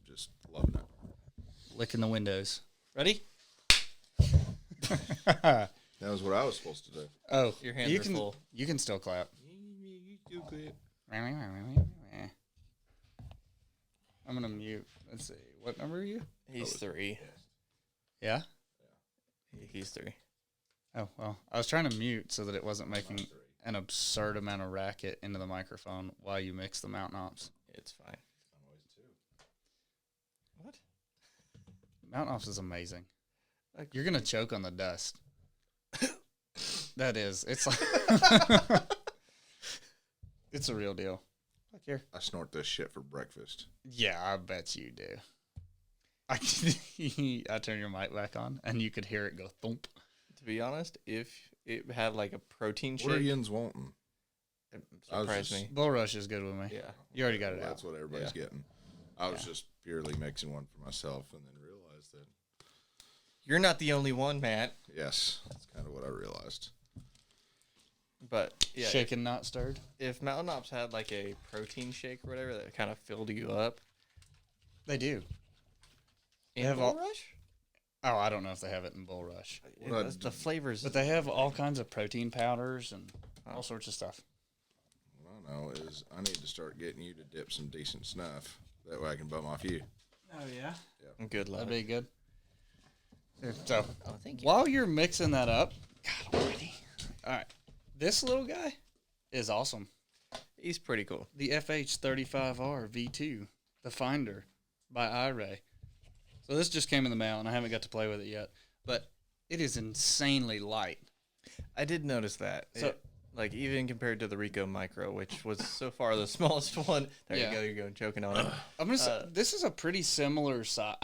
just loving it. Licking the windows. Ready? That was what I was supposed to do. Oh, Your hands are full. You can still clap. You clap. I'm going to mute. Let's see. What number are you? He's 3. Yeah? He's 3. Oh, well, I was trying to mute so that it wasn't making an absurd amount of racket into the microphone while you mix the Mountain Ops. It's fine. What? Mountain Ops is amazing. You're going to choke on the dust. That is. It's like... It's a real deal. Look here. I snort this shit for breakfast. Yeah, I bet you do. I turn your mic back on, and you could hear it go thump. To be honest, if it had like a protein shake, What are yins wanting? it surprised me. Bull Rush is good with me. Yeah. You already got it That's out. what everybody's getting. I was just purely mixing one for myself and then realized that, You're not the only one, Matt. yes, that's kind of what I realized. But yeah, Shaken, not stirred. if Mountain Ops had like a protein shake or whatever that kind of filled you up, They do. in have Bull all- Rush, Oh, I don't know if they have it in Bull Rush. What that's the flavors. But they have all kinds of protein powders and all sorts of stuff. What I know is I need to start getting you to dip some decent snuff. That way I can bum off you. Oh, yeah? Good luck. That'd be good. So, Oh, thank you. while you're mixing that up, God almighty. All right. This little guy is awesome. He's pretty cool. The FH35R V2, the Finder by iRay. So this just came in the mail, and I haven't got to play with it yet. But it is insanely light. I did notice that. So- Like, even compared to the Rico Micro, which was so far the smallest one. There Yeah. you go. You're going choking on it. I'm gonna say this is a pretty similar size.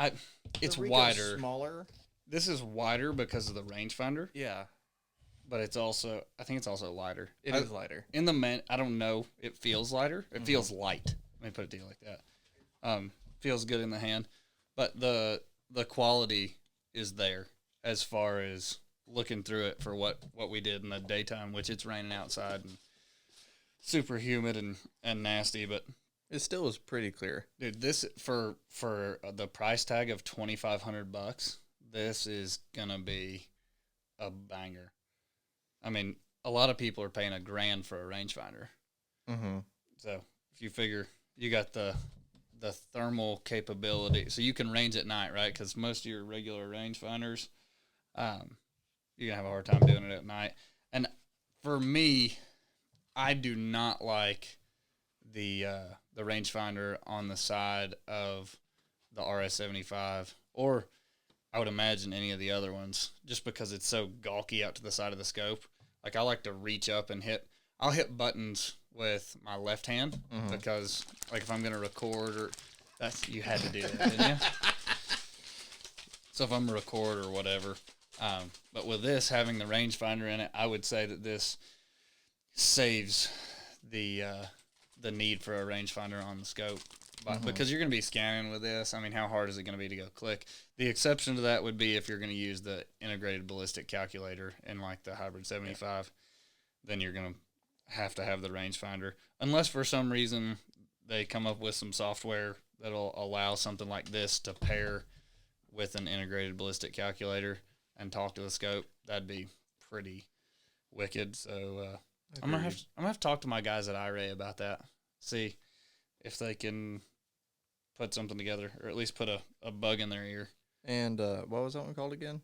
It's The Rico's wider. smaller. This is wider because of the rangefinder, Yeah, but I think it's also lighter. it is lighter. In the I don't know. It feels lighter. It feels light. Let me put it to you like that. Feels good in the hand, but the quality is there as far as looking through it for what we did in the daytime, which it's raining outside and super humid and nasty. But It still was pretty clear. dude, this for the price tag of $2,500, this is gonna be a banger. I mean, a lot of people are paying $1,000 for a rangefinder. Mm-hmm. So if you figure you got the thermal capability, so you can range at night, right? Because most of your regular rangefinders, you're gonna have a hard time doing it at night. And for me, I do not like the rangefinder on the side of the RS-75, or I would imagine any of the other ones, just because it's so gawky out to the side of the scope. Like, I like to reach up and I'll hit buttons with my left hand because, like, if I'm going to record you had to do that, didn't you? So if I'm going to record or whatever, but with this, having the rangefinder in it, I would say that this saves the need for a rangefinder on the scope. But because you're going to be scanning with this, I mean, how hard is it going to be to go click? The exception to that would be if you're going to use the integrated ballistic calculator in like the Hybrid 75, then you're going to have the rangefinder. Unless for some reason they come up with some software that'll allow something like this to pair with an integrated ballistic calculator and talk to the scope, that'd be pretty wicked. So I'm gonna have to talk to my guys at iRay about that. See if they can put something together, or at least put a bug in their ear. And what was that one called again?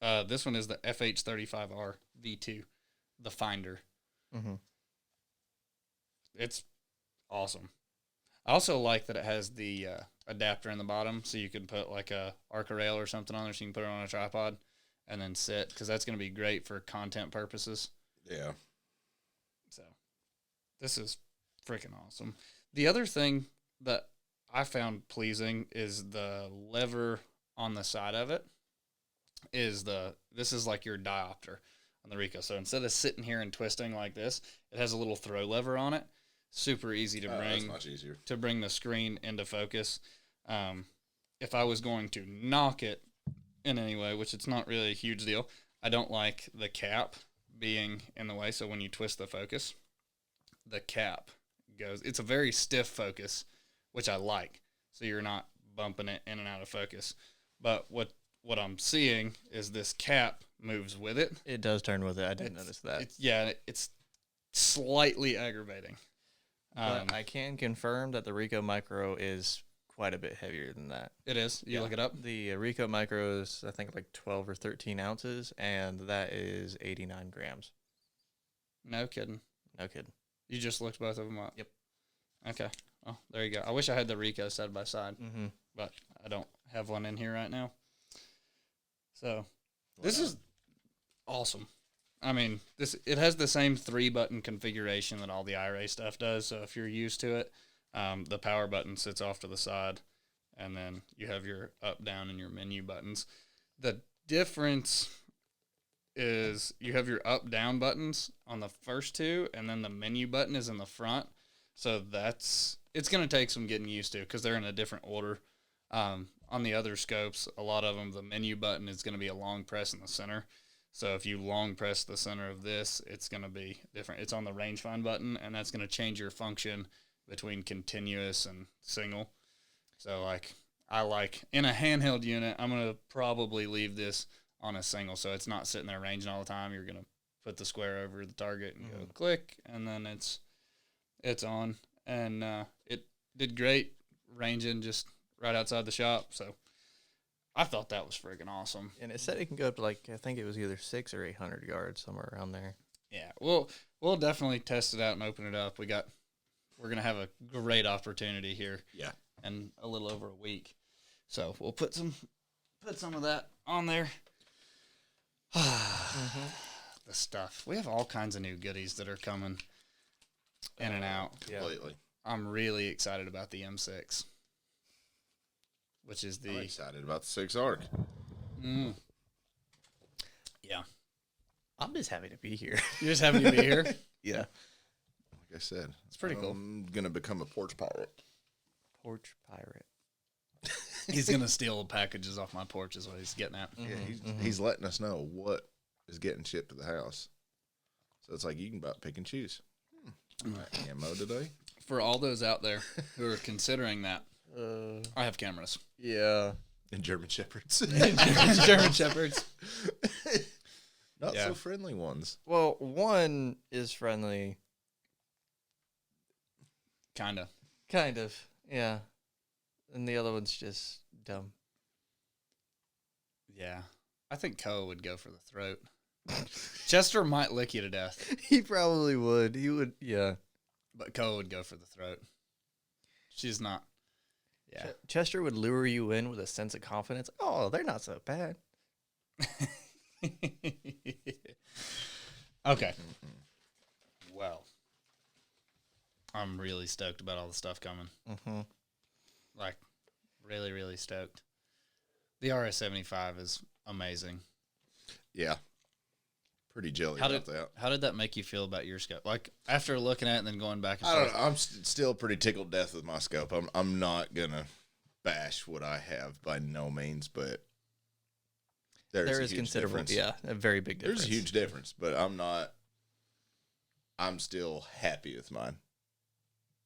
This one is the FH35R V2, the Finder. Mm-hmm. It's awesome. I also like that it has the adapter in the bottom, so you can put like a Arca rail or something on there, so you can put it on a tripod and then sit, because that's going to be great for content purposes. Yeah. So this is freaking awesome. The other thing that I found pleasing is the lever on the side of it this is like your diopter on the Rico. So instead of sitting here and twisting like this, it has a little throw lever on it. Super easy to bring. That's much easier. To bring the screen into focus. If I was going to knock it in any way, which it's not really a huge deal, I don't like the cap being in the way. So when you twist the focus, the cap goes. It's a very stiff focus, which I like. So you're not bumping it in and out of focus. But what I'm seeing is this cap moves with it. It does turn with it. I didn't notice that. It's slightly aggravating. But I can confirm that the Rico Micro is quite a bit heavier than that. It is. You look it up. The Rico Micro is, I think, like 12 or 13 ounces, and that is 89 grams. No kidding. No kidding. You just looked both of them up. Yep. Okay. Oh, there you go. I wish I had the Rico side by side, Mm-hmm. but I don't have one in here right now. So this is awesome. I mean, it has the same 3-button configuration that all the iRay stuff does. So if you're used to it, the power button sits off to the side, and then you have your up, down, and your menu buttons. The difference is you have your up, down buttons on the first two, and then the menu button is in the front. So it's going to take some getting used to because they're in a different order. On the other scopes, a lot of them, the menu button is going to be a long press in the center. So if you long press the center of this, it's going to be different. It's on the rangefind button, and that's going to change your function between continuous and single. So in a handheld unit, I'm going to probably leave this on a single, so it's not sitting there ranging all the time. You're going to put the square over the target and go click, and then it's on. And it did great ranging just right outside the shop. So I thought that was friggin' awesome. And it said it can go up to I think it was either 600 or 800 yards, somewhere around there. Yeah, we'll definitely test it out and open it up. We're gonna have a great opportunity here. Yeah. In a little over a week, so we'll put some of that on there. The stuff we have all kinds of new goodies that are coming in and out. Completely. I'm really excited about the M6, which is I'm excited about the 6 arc. Yeah. I'm just happy to be here. You're just happy to be here. Yeah. Like I said, It's pretty cool. I'm gonna become a porch pirate. Porch pirate. He's gonna steal packages off my porch is what he's getting at. Yeah, he's letting us know what is getting shipped to the house. So it's like you can about pick and choose. Ammo today. For all those out there who are considering that, I have cameras. Yeah. And German Shepherds. German Shepherds. Not so friendly ones. Well, one is friendly. Kinda. Kind of. Yeah. And the other one's just dumb. Yeah. I think Ko would go for the throat. Chester might lick you to death, He probably would. He would, yeah. but Ko would go for the throat. She's not. Yeah. Chester would lure you in with a sense of confidence. Oh, they're not so bad. Okay. Well, I'm really stoked about all the stuff coming. Mm-hmm. Like, really, really stoked. The RS-75 is amazing. Yeah. Pretty jelly about that. How did that make you feel about your scope? Like, after looking at it and then going back and I don't forth? know. I'm still pretty tickled to death with my scope. I'm not gonna bash what I have by no means, but there is considerable difference. Yeah, a very big difference. There's a huge difference, but I'm still happy with mine.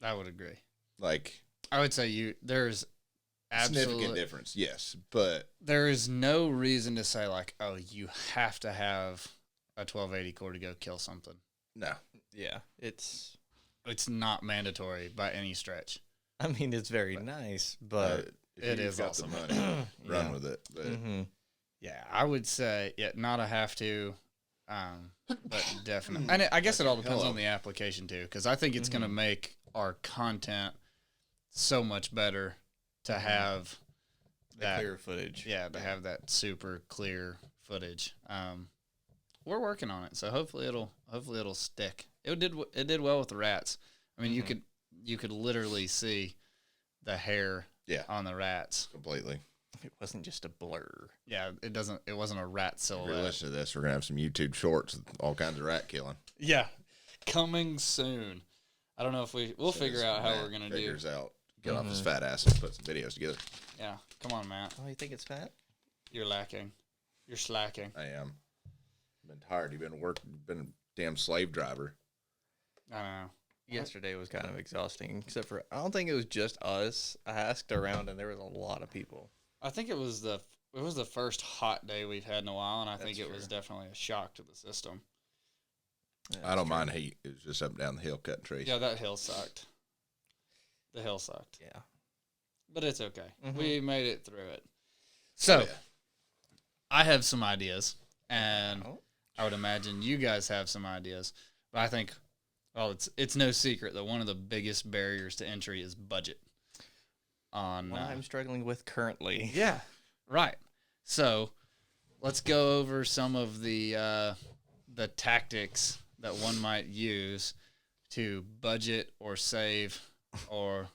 I would agree. Like, I would say there's significant absolutely difference, yes, but there is no reason to say like, oh, you have to have a 1280 core to go kill something. no. Yeah, it's not mandatory by any stretch. I mean, it's very nice, but If it you've is got awesome. the money, run Yeah. with it. But Yeah, I would say not a have to, but definitely. And I guess it all depends on the application too, because I think it's going to make our content so much better to have that clear footage. Yeah, to have that super clear footage. We're working on it, so hopefully it'll stick. It did well with the rats. I mean, you could literally see the hair on the rats completely. It wasn't just a blur. Yeah, it wasn't a rat If you're silhouette. listening to this, we're gonna have some YouTube shorts with all kinds of rat killing. Yeah, coming soon. I don't know if we'll figure out how we're gonna figures do. out. Get off his fat ass and put some videos together. Yeah, come on, Matt. Oh, you think it's fat? You're lacking. You're slacking. I am. Been tired. You've been a damn slave driver. I don't know. Yesterday was kind of exhausting, except for I don't think it was just us. I asked around, and there was a lot of people. I think it was the first hot day we've had in a while, and I think it true. was definitely a shock to the system. Yeah, I don't mind heat. It was just up and down the hill cutting trees. Yeah, that hill sucked. The hill sucked. Yeah. But it's okay. Mhm. We made it through it. So, Yeah. I have some ideas, and Oh. I would imagine you guys have some ideas. But I think, well, it's no secret that one of the biggest barriers to entry is budget. On What I'm struggling with currently. yeah, right. So, let's go over some of the tactics that one might use to budget or save or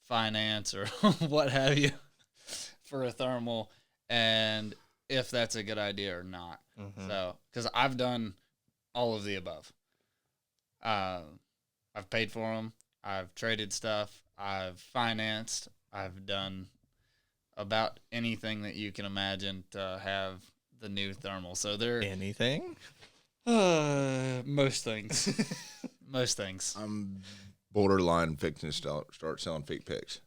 finance or what have you for a thermal, and if that's a good idea or not. Mhm. So, because I've done all of the above. I've paid for them. I've traded stuff. I've financed. I've done about anything that you can imagine to have the new thermal. So they're Anything? most things. Most things. I'm borderline fixing to start selling feet pics.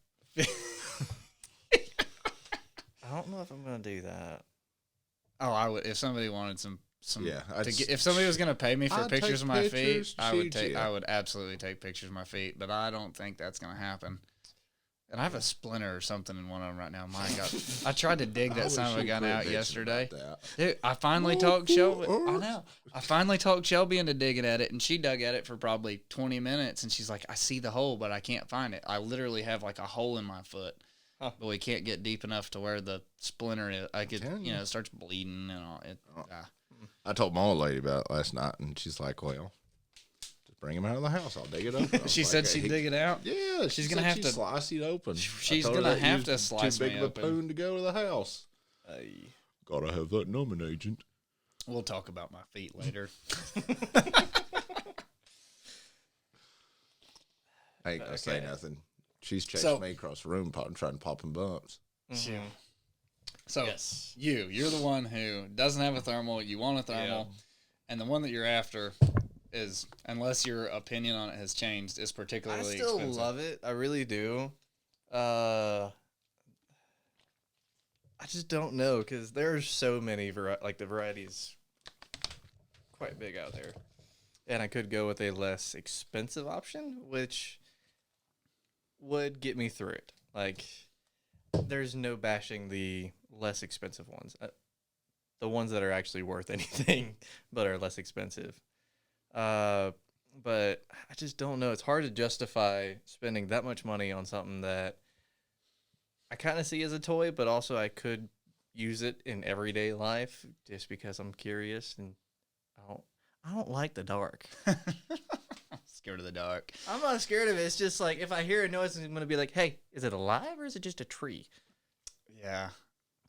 I don't know if I'm gonna do that. Oh, I would if somebody wanted some. Yeah, If somebody was gonna pay me for I'd pictures take of my pictures, feet, I would shoot take. you. I would absolutely take pictures of my feet, but I don't think that's gonna happen. And I have a splinter or something in one of them right now. My God, I tried to dig that son of a gun out yesterday. Dude, I finally talked Shelby. I know. I finally talked Shelby into digging at it, and she dug at it for probably 20 minutes, and she's like, "I see the hole, but I can't find it. I literally have like a hole in my foot, Huh. but we can't get deep enough to where the splinter is. I could, Telling you. it starts bleeding and all. I told my old lady about it last night, and she's like, "Well, just bring him out of the house. I'll dig it up." I was She like, said "Hey, she'd dig it out. Yeah, She's she gonna said have she'd to- slice it open. She's I told her gonna that have you to was slice too big me of a open. poon to go to the house. Gotta have that numbing agent. We'll talk about my feet later. I ain't gonna say Okay. nothing. She's chasing So- me across the room, trying to pop him bumps. Shoot. So Yes. you're the one who doesn't have a thermal. You want a thermal, and the one that you're after is, unless your opinion on it has changed, is I particularly still expensive. love it. I really do. I just don't know because there's so many the variety is quite big out there, and I could go with a less expensive option, which would get me through it. Like, there's no bashing the less expensive ones, the ones that are actually worth anything, but are less expensive. But I just don't know. It's hard to justify spending that much money on something that I kind of see as a toy, but also I could use it in everyday life just because I'm curious and I don't like the dark. Scared of the dark. I'm not scared of it. It's just like if I hear a noise, I'm gonna be like, "Hey, is it alive or is it just a tree?" Yeah.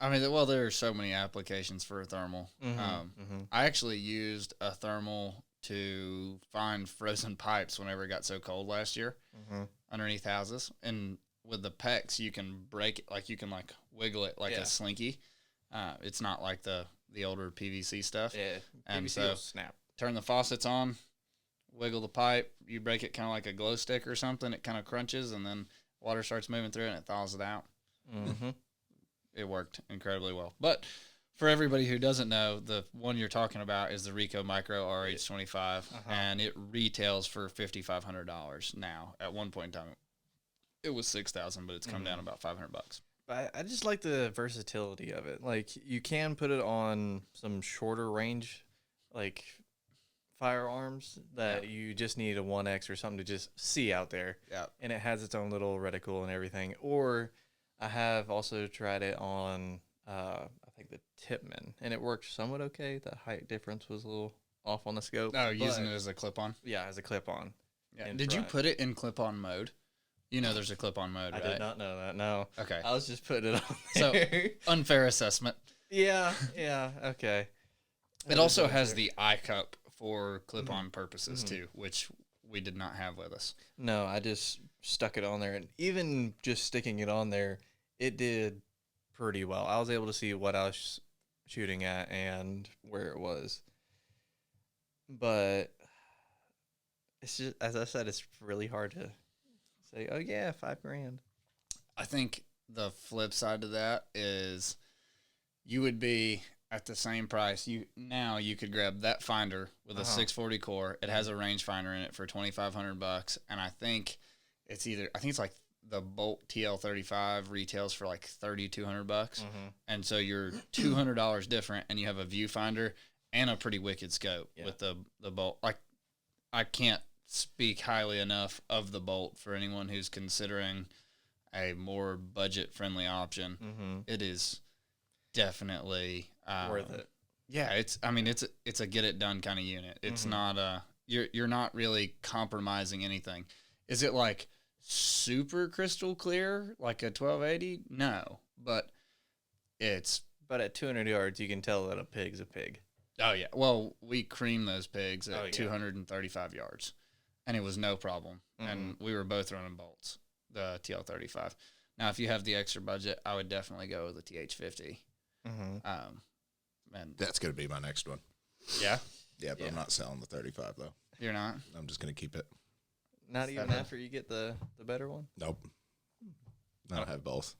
I mean, well, there are so many applications for a thermal. Mm-hmm. I actually used a thermal to find frozen pipes whenever it got so cold last year Mm-hmm. underneath houses. And with the PEX, you can break it, like you can like wiggle it like Yeah. a slinky. It's not like the older PVC stuff. Yeah, And PVC so- will snap. Turn the faucets on, wiggle the pipe. You break it kind of like a glow stick or something. It kind of crunches, and then water starts moving through it, and it thaws it out. Mm-hmm. It worked incredibly well. But for everybody who doesn't know, the one you're talking about is the Ricoh Micro RH25, and it retails for $5,500 now. At one point in time, it was $6,000, but it's come down about $500. But I just like the versatility of it. Like, you can put it on some shorter range, like firearms that you just need a 1X or something to just see out there. Yeah. And it has its own little reticle and everything. Or I have also tried it on, I think the Tipman, and it worked somewhat okay. The height difference was a little off on the scope. Oh, using but- it as a clip-on? Yeah, as a clip-on. Yeah. in Did you front. put it in clip-on mode? You know there's a clip-on mode, I right? did not know that, no. Okay. I was just putting it on So- there. Unfair assessment. yeah, okay. It also has the eye cup for clip-on purposes, Mhm. too, which we did not have with us. No, I just stuck it on there, and even just sticking it on there, it did pretty well. I was able to see what I was shooting at and where it was. But it's just, as I said, it's really hard to say, oh yeah, $5,000. I think the flip side to that is you would be at the same price. You could grab that finder with a 640 core. It has a rangefinder in it for $2,500, and I think it's like the Bolt TL35 retails for like $3,200, and so you're $200 different, and you have a viewfinder and a pretty wicked scope with the Bolt. Like, I can't speak highly enough of the Bolt for anyone who's considering a more budget friendly option. It is definitely Worth it. Yeah, it's a get it done kind of unit. It's not you're not really compromising anything. Is it like super crystal clear like a 1280? No, but at 200 yards, you can tell that a pig's a pig. Oh yeah. Well, we creamed those pigs at 235 yards, and it was no problem. And we were both running bolts, the TL35. Now, if you have the extra budget, I would definitely go with the TH50. And that's going to be my next one. Yeah. Yeah, but I'm not selling the 35 though. You're not? I'm just going to keep it. Not even after you get the better one? Nope. I don't have both.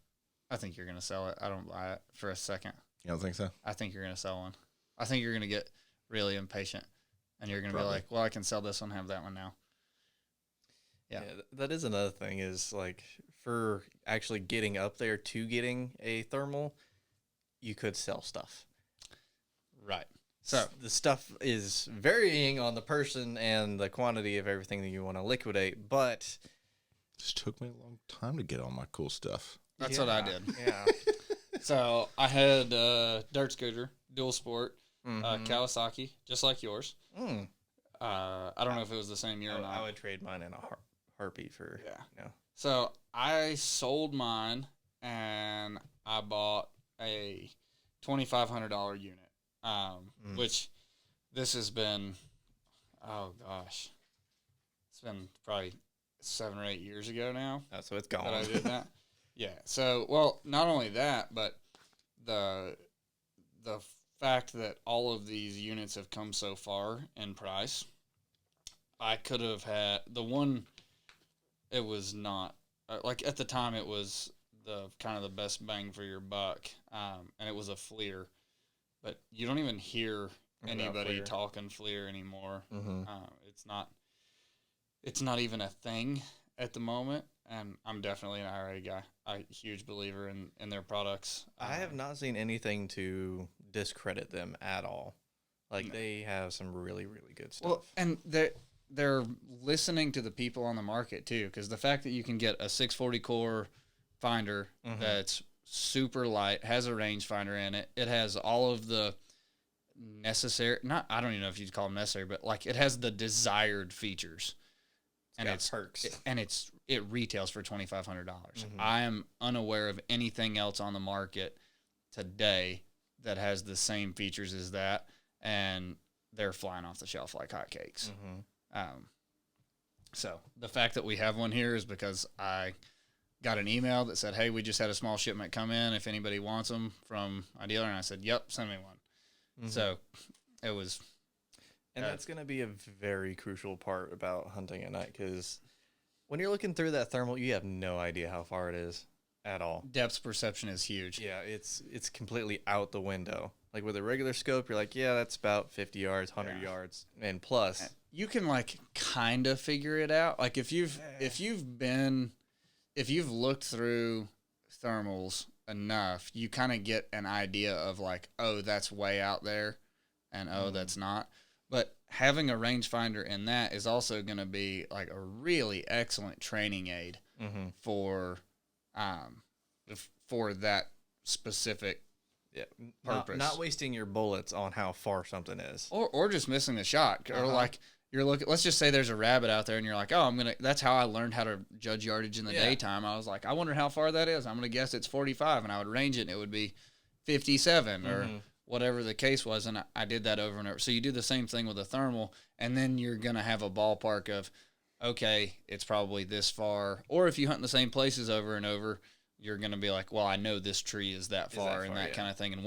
I think you're going to sell it. I don't buy it for a second. You don't think so? I think you're going to sell one. I think you're going to get really impatient, and you're going to be like, well, I can sell this one, have that one now. Yeah. That is another thing is, like, for actually getting up there to getting a thermal, you could sell stuff. Right. So the stuff is varying on the person and the quantity of everything that you want to liquidate, but it just took me a long time to get all my cool stuff. That's what I did. Yeah. So I had a dirt scooter, dual sport, Kawasaki, just like yours. I don't know if it was the same year or not. I would trade mine in a heartbeat for So I sold mine and I bought a $2,500 unit. Which this has been, oh gosh, it's been probably 7 or 8 years ago now. Oh, so it's gone. That I did that. Yeah. So, well, not only that, but the fact that all of these units have come so far in price, I could have had the one. It was not like at the time. It was the kind of the best bang for your buck, and it was a FLIR. But you don't even hear anybody talking FLIR anymore. It's not even a thing at the moment. And I'm definitely an IRA guy. I'm a huge believer in their products. I have not seen anything to discredit them at all. Like, they have some really, really good stuff. Well, and they're listening to the people on the market, too, because the fact that you can get a 640 core finder that's super light, has a rangefinder in it. It has all of the necessary, I don't even know if you'd call them necessary, but like it has the desired features. And it's perks. It retails for $2,500. I am unaware of anything else on the market today that has the same features as that, and they're flying off the shelf like hotcakes. So the fact that we have one here is because I got an email that said, hey, we just had a small shipment come in. If anybody wants them from a dealer. And I said, yep, send me one. So it was. And that's going to be a very crucial part about hunting at night, because when you're looking through that thermal, you have no idea how far it is at all. Depth perception is huge. Yeah, it's completely out the window. Like with a regular scope, you're like, yeah, that's about 50 yards, 100 yards, and plus. You can like kind of figure it out. Like if you've looked through thermals enough, you kind of get an idea of like, oh, that's way out there, and oh, that's not. But having a rangefinder in that is also going to be like a really excellent training aid for that specific purpose. Not wasting your bullets on how far something is, or just missing the shot, or like. You're looking. Let's just say there's a rabbit out there, and you're like, "Oh, That's how I learned how to judge yardage in the daytime. I was like, I wonder how far that is. I'm gonna guess it's 45, and I would range it, and it would be 57 or whatever the case was. And I did that over and over. So you do the same thing with a thermal, and then you're gonna have a ballpark of, okay, it's probably this far. Or if you hunt in the same places over and over, you're gonna be like, well, I know this tree is that far, and that kind of thing. And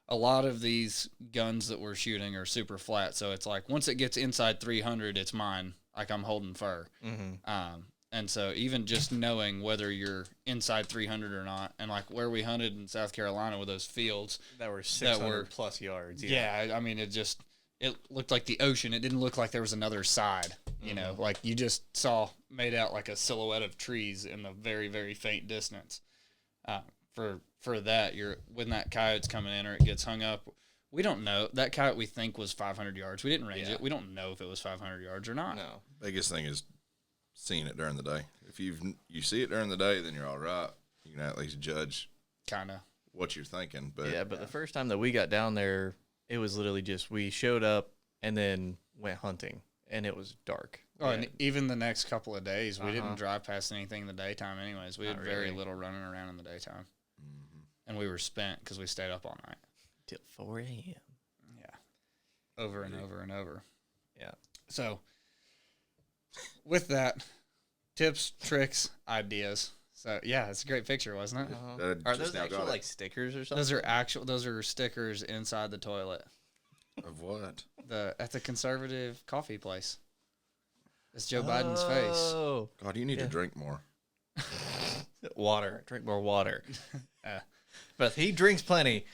a lot of these guns that we're shooting are super flat, so it's like once it gets inside 300, it's mine like I'm holding fur. Mm-hmm. And so even just knowing whether you're inside 300 or not, and like where we hunted in South Carolina with those fields that were 600 plus yards. Yeah, I mean, it looked like the ocean. It didn't look like there was another side, you know, like you just saw made out like a silhouette of trees in the very, very faint distance. For that, when that coyote's coming in or it gets hung up, we don't know. That coyote we think was 500 yards. We didn't range it. We don't know if it was 500 yards or not. No. Biggest thing is seeing it during the day. If you see it during the day, then you're all right. You can at least judge kind of what you're thinking. But the first time that we got down there, it was literally just we showed up and then went hunting, and it was dark. Oh, and even the next couple of days, we didn't drive past anything in the daytime anyways. We had very little running around in the daytime. And we were spent because we stayed up all night. Till 4 a.m. Yeah. Over and over and over. Yeah. So, with that, tips, tricks, ideas. So, yeah, it's a great picture, wasn't it? Are those actual, like, stickers or something? Those are stickers inside the toilet. Of what? At the conservative coffee place. It's Joe Biden's face. Oh. God, you need to drink more. Water. Drink more water. But he drinks plenty.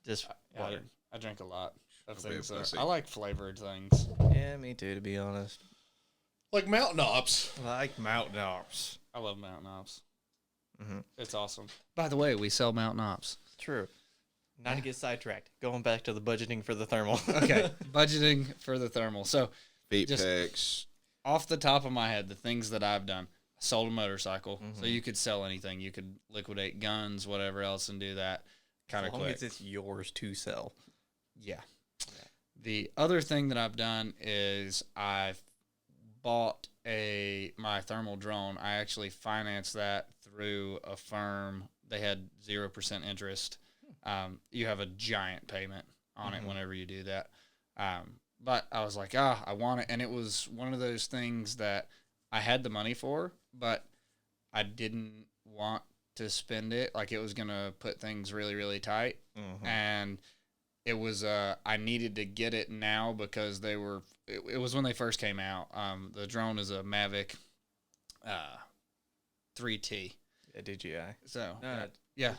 Just water. I drink a lot of I'll be things. a I like flavored things. Yeah, me too, to be honest. Like Mountain Ops. Like Mountain Ops. I love Mountain Ops. Mm-hmm. It's awesome. By the way, we sell Mountain Ops. True. Not to get sidetracked. Going back to the budgeting for the thermal. Okay, budgeting for the thermal. So, Feet just picks. off the top of my head, the things that I've done. I sold a motorcycle, so you could sell anything. You could liquidate guns, whatever else, and do that kind of quick. As long as it's yours to sell. Yeah. The other thing that I've done is I've bought my thermal drone. I actually financed that through a firm. They had 0% interest. You have a giant payment on it whenever you do that. But I was like, I want it. And it was one of those things that I had the money for, but I didn't want to spend it. Like it was going to put things really, really tight. And it was, I needed to get it now because it was when they first came out. The drone is a Mavic 3T. Yeah, DJI. So, yeah,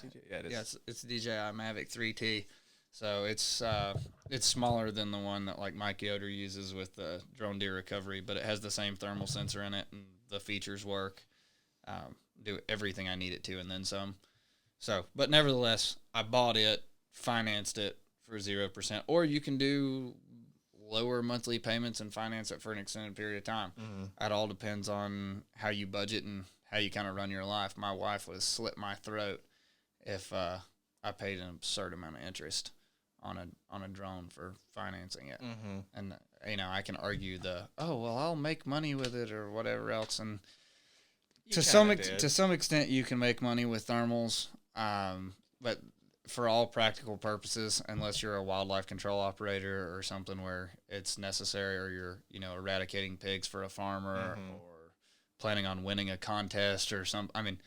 it's DJI Mavic 3T. So it's smaller than the one that like Mike Yoder uses with the drone deer recovery, but it has the same thermal sensor in it, and the features work. Do everything I need it to, and then some. So, but nevertheless, I bought it, financed it for 0%, or you can do lower monthly payments and finance it for an extended period of time. It all depends on how you budget and how you kind of run your life. My wife would slit my throat if I paid an absurd amount of interest on a drone for financing it. And I can argue I'll make money with it or whatever else, and to some extent you can make money with thermals, but for all practical purposes, unless you're a wildlife control operator or something where it's necessary, or you're eradicating pigs for a farmer or planning on winning a contest or something.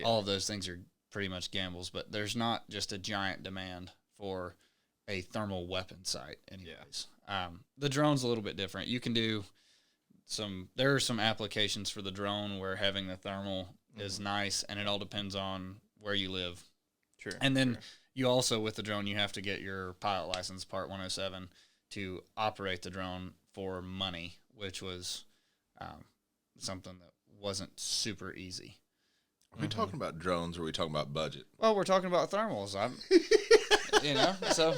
All of those things are pretty much gambles, but there's not just a giant demand for a thermal weapon sight anyways. The drone's a little bit different. You can do there are some applications for the drone where having the thermal is nice, and it all depends on where you live. Sure. And then you also, with the drone, you have to get your pilot license, Part 107, to operate the drone for money, which was something that wasn't super easy. Are we talking about drones, or are we talking about budget? Well, we're talking about thermals. So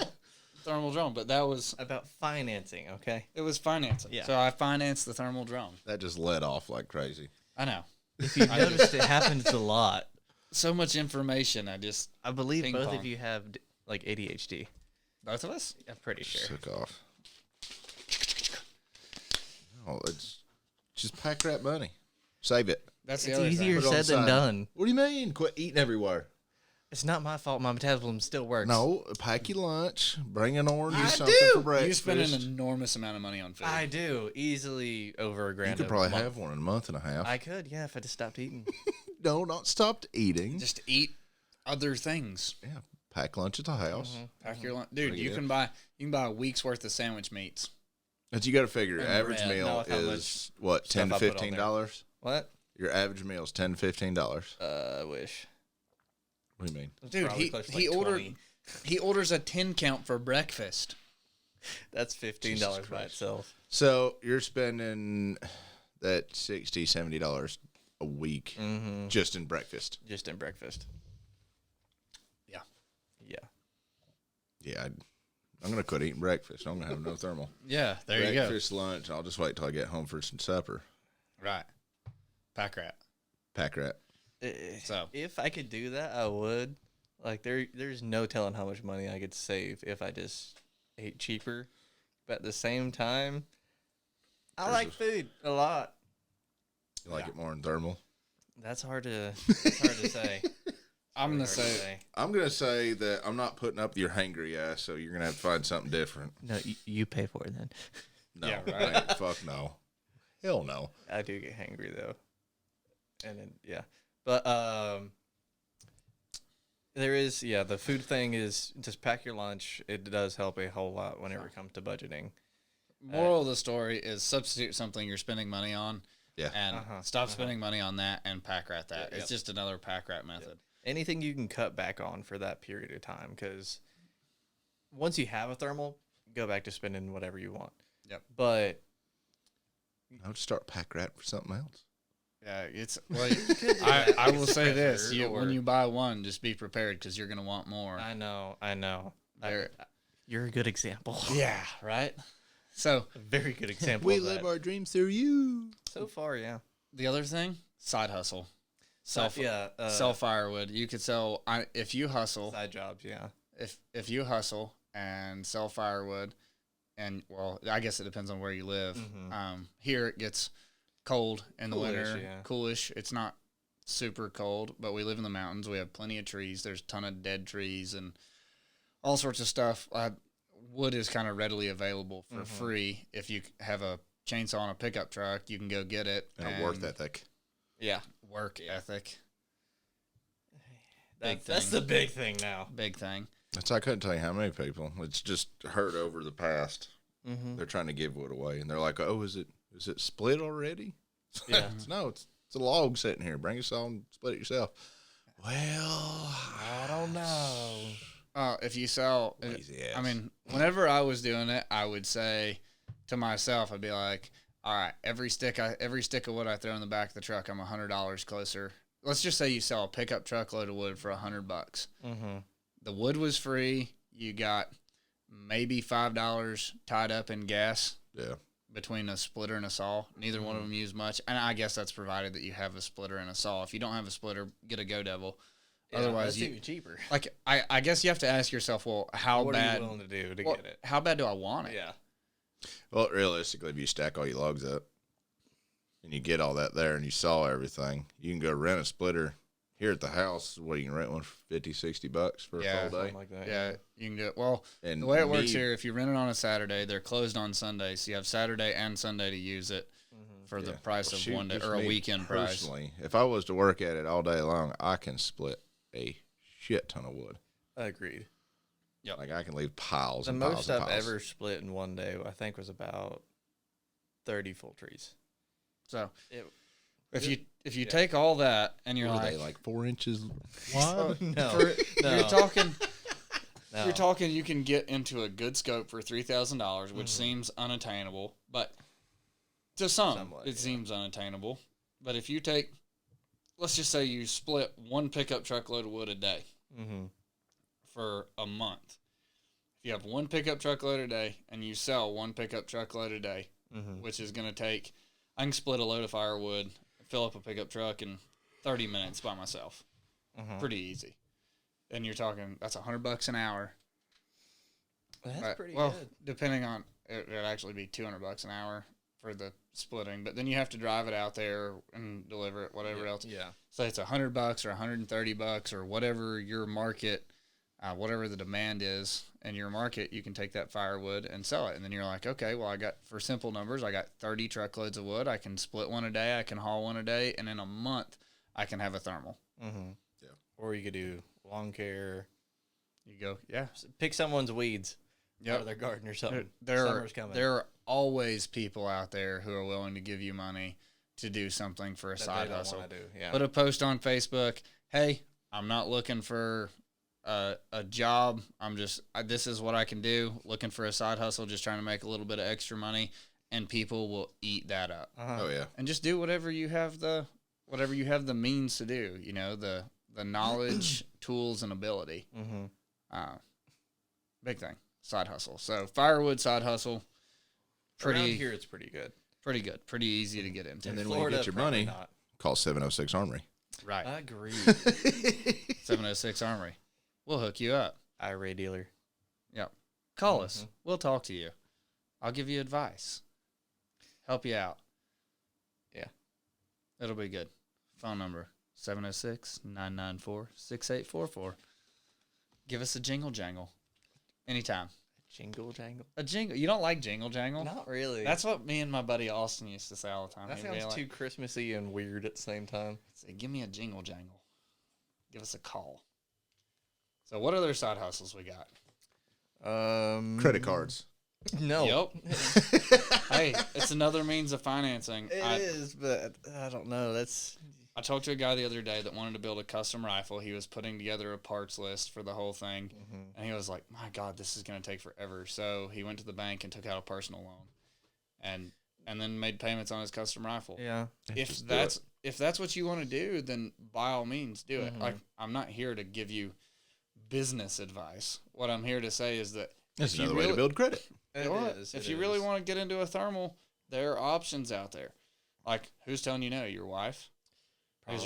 thermal drone, but that was about financing. Okay, it was financing. Yeah. So I financed the thermal drone. That just let off like crazy. I know. If you noticed, it happens a lot. So much information. I believe both of you have like ADHD. Both of us? I'm pretty sure. Took off. No, it's just pack that money, save it. That's the It's other easier thing. said than done. What do you mean? Quit eating everywhere. It's not my fault. My metabolism still works. No, pack your lunch, bring an orange or I something do. for breakfast. You spend an enormous amount of money on food. I do. Easily over $1,000. You could probably have one in a month and a half. I could, yeah, if I just stopped eating. No, not stopped eating. Just eat other things. Yeah, pack lunch at the house. Pack your lunch, dude. You can buy a week's worth of sandwich meats. But you got to figure your And average red. meal Now with how is what, $10 stuff to I put on there. $15? What? Your average meal is $10 to $15. I wish. What do you mean? Dude, Probably close to he like ordered 20. he orders a 10 count for breakfast. That's $15 by Christ. itself. So you're spending that $60, $70 a week just in breakfast. Just in breakfast. Yeah. Yeah. Yeah, I'm going to quit eating breakfast. I'm going to have no thermal. Yeah, there you go. Breakfast, lunch. I'll just wait till I get home for some supper. Right. Pack rat. Pack rat. So If I could do that, I would. Like there's no telling how much money I could save if I just ate cheaper. But at the same time, I like food a lot. You like it more in thermal? That's hard to say. I'm gonna Hard to say I'm going to say that I'm not putting up your hangry ass, so you're going to have to find something different. No, you pay for it then. No, Yeah, right. I ain't- fuck no. Hell no. I do get hangry though. And then but there is the food thing is just pack your lunch. It does help a whole lot whenever it comes to budgeting. moral of the story is substitute something you're spending money on. Yeah. And stop spending money on that and pack rat that. Yep. It's just another pack rat method. Anything you can cut back on for that period of time, because once you have a thermal, go back to spending whatever you want. Yep. But I would start pack rat for something else. Yeah, it's well. do I that. will say this: Pressure when or- you buy one, just be prepared because you're gonna want more. I know. There- You're a good example. Yeah, right. So A very good example. We of live that. our dreams through you. So far, yeah. the other thing, side hustle, sell firewood. You could sell if you hustle. side jobs, yeah. If you hustle and sell firewood, and well, I guess it depends on where you live. Here it gets cold in the winter, coolish. It's not super cold, but we live in the mountains. We have plenty of trees. There's a ton of dead trees and all sorts of stuff. Wood is kind of readily available for free. If you have a chainsaw and a pickup truck, you can go get it. And a work ethic. Yeah. Work ethic. That's the big thing now. Big thing. I couldn't tell you how many people. It's just heard over the past. They're trying to give wood away, and they're like, "Oh, is it split already?" Yeah. No, it's a log sitting here. Bring it all and split it yourself. Well, I don't know. If you sell, Lazy ass. I mean, whenever I was doing it, I would say to myself, I'd be like, all right, every stick of wood I throw in the back of the truck, I'm $100 closer. Let's just say you sell a pickup truckload of wood for $100. The wood was free. You got maybe $5 tied up in gas. Yeah. Between a splitter and a saw. Neither one of them use much. And I guess that's provided that you have a splitter and a saw. If you don't have a splitter, get a Go Devil. Otherwise, that's even cheaper. like I guess you have to ask yourself, well, how What bad are you willing to do to get it? How bad do I want it? Yeah. Well, realistically, if you stack all your logs up and you get all that there and you saw everything, you can go rent a splitter here at the house. What, you can rent one for $50-$60 for a full day? Something like that. Yeah, you can do it. Well, And the way it works here, if you rent it on a Saturday, they're closed on Sunday, so you have Saturday and Sunday to use it for the price of Shoot, one day just or a me weekend price. personally, if I was to work at it all day long, I can split a shit ton of wood. Agreed. Like I can leave piles The and piles most and I've piles. ever split in one day, I think, was about 30 full trees. So It, if you take all that and you're What are like, they, like 4 inches no, wide? no. you're talking. No. You're talking you can get into a good scope for $3,000, which seems unattainable, but to some Somewhat, it seems unattainable. But if you take, let's just say you split one pickup truckload of wood a day for a month. If you have one pickup truckload a day and you sell one pickup truckload a day, which is going to take, I can split a load of firewood, fill up a pickup truck in 30 minutes by myself. Pretty easy. And you're talking, that's $100 an hour. That's pretty well, good. depending on, it'd actually be $200 an hour for the splitting, but then you have to drive it out there and deliver it, whatever else. Yeah. So it's $100 or $130 or whatever your market, whatever the demand is in your market, you can take that firewood and sell it. And then you're like, okay, well, for simple numbers, I got 30 truckloads of wood. I can split one a day. I can haul one a day. And in a month, I can have a thermal. Or you could do lawn care. You go, yeah. Pick someone's weeds. out of their garden or something. There are always people out there who are willing to give you money to do something for a side hustle. Yeah. Put a post on Facebook. Hey, I'm not looking for a job. This is what I can do. Looking for a side hustle, just trying to make a little bit of extra money, and people will eat that up. Oh yeah. And just do whatever you have the means to do. You know, the knowledge, tools, and ability. Big thing. Side hustle. So firewood side hustle. Around here, it's pretty good. Pretty good. Pretty easy to get into. And then when you get your money, call 706 Armory. Right. Agreed. 706 Armory. We'll hook you up. IRA dealer. Yep. Call us. We'll talk to you. I'll give you advice. Help you out. Yeah. It'll be good. Phone number 706-994-6844. Give us a jingle jangle. Anytime. Jingle jangle? A jingle. You don't like jingle jangle? Not really. That's what me and my buddy Austin used to say all the time. That sounds too Christmassy and weird at the same time. Say, give me a jingle jangle. Give us a call. So what other side hustles we got? Credit cards. No. Yep. Hey, it's another means of financing. It is, but I don't know. I talked to a guy the other day that wanted to build a custom rifle. He was putting together a parts list for the whole thing, and he was like, "My God, this is going to take forever." So he went to the bank and took out a personal loan, and then made payments on his custom rifle. Yeah. If that's what you want to do, then by all means do it. Like, I'm not here to give you business advice. What I'm here to say is that that's another way to build credit. If you really want to get into a thermal, there are options out there. Like, who's telling you no? Your wife? Probably.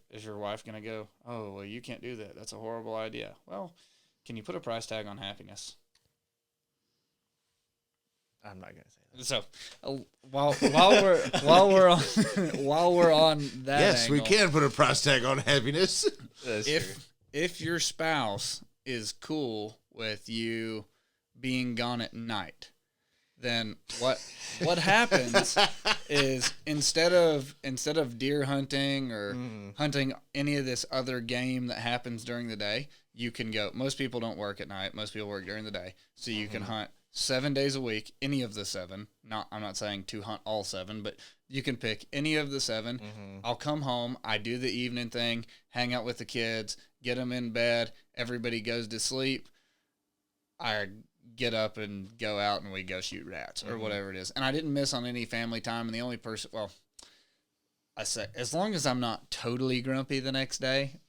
Is your wife going to go, "Oh, well, you can't do that. That's a horrible idea." Well, can you put a price tag on happiness? I'm not going to say that. So, while we're on while we're on that, yes, angle, we can put a price tag on happiness. If your spouse is cool with you being gone at night, then what happens is instead of deer hunting or hunting any of this other game that happens during the day, you can go. Most people don't work at night. Most people work during the day, so you can hunt 7 days a week, any of the 7. I'm not saying to hunt all 7, but you can pick any of the 7. I'll come home. I do the evening thing, hang out with the kids, get them in bed. Everybody goes to sleep. I get up and go out and we go shoot rats or whatever it is. And I didn't miss on any family time. And the only person, well, I say, as long as I'm not totally grumpy the next day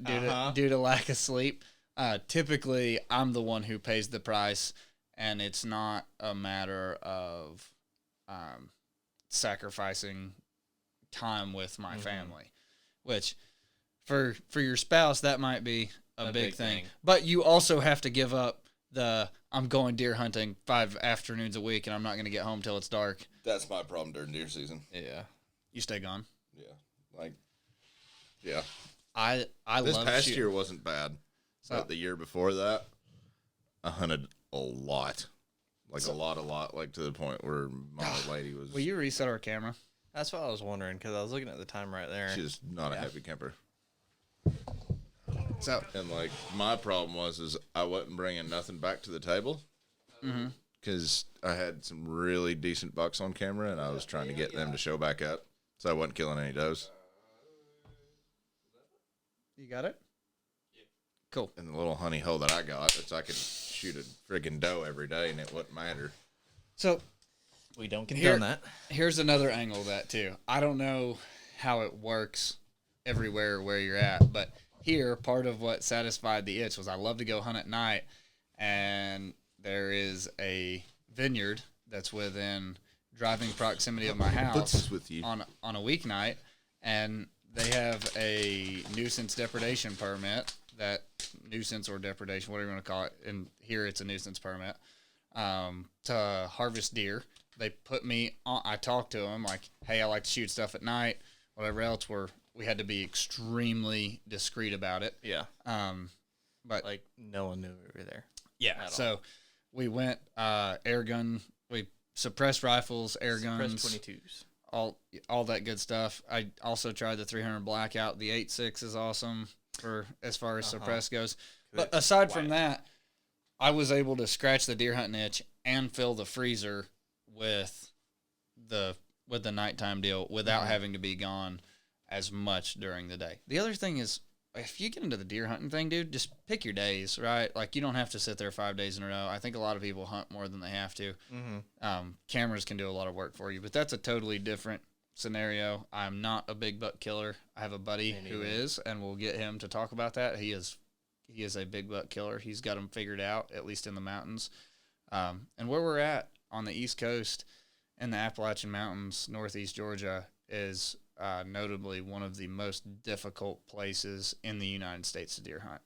due to lack of sleep, typically I'm the one who pays the price, and it's not a matter of sacrificing time with my family, which for your spouse, that might be a big thing. But you also have to give up I'm going deer hunting 5 afternoons a week and I'm not going to get home till it's dark. That's my problem during deer season. Yeah. You stay gone. Yeah. I this love past shooting. year wasn't bad. But the year before that, I hunted a lot. A lot. Like to the point where my old lady was. Will you reset our camera? That's what I was wondering, because I was looking at the time right there. She's not a happy camper. So, and my problem was I wasn't bringing nothing back to the table because I had some really decent bucks on camera and I was trying to get them to show back up, so I wasn't killing any does. You got it? Yeah. Cool. And the little honey hole that I got, I could shoot a friggin' doe every day and it wouldn't matter. So we don't condone that. Here's another angle of that too. I don't know how it works everywhere where you're at, but here, part of what satisfied the itch was I love to go hunt at night, and there is a vineyard that's within driving proximity of my house on a weeknight, and they have a nuisance depredation permit, that nuisance or depredation, whatever you want to call it, and here it's a nuisance permit, to harvest deer. They put me on, I talked to them like, hey, I like to shoot stuff at night, whatever else we had to be extremely discreet about it. Yeah. But no one knew we were there. Yeah. So we went air gun. We suppressed rifles, air guns, suppressed 22s, all that good stuff. I also tried the 300 blackout. The 8.6 is awesome for as far as suppress goes. But aside from that, I was able to scratch the deer hunting itch and fill the freezer with the nighttime deal without having to be gone as much during the day. The other thing is, if you get into the deer hunting thing, dude, just pick your days, right? Like, you don't have to sit there 5 days in a row. I think a lot of people hunt more than they have to. Cameras can do a lot of work for you, but that's a totally different scenario. I'm not a big buck killer. I have a buddy who is, and we'll get him to talk about that. He is a big buck killer. He's got them figured out, at least in the mountains. And where we're at on the East Coast in the Appalachian Mountains, northeast Georgia, is notably one of the most difficult places in the United States to deer hunt.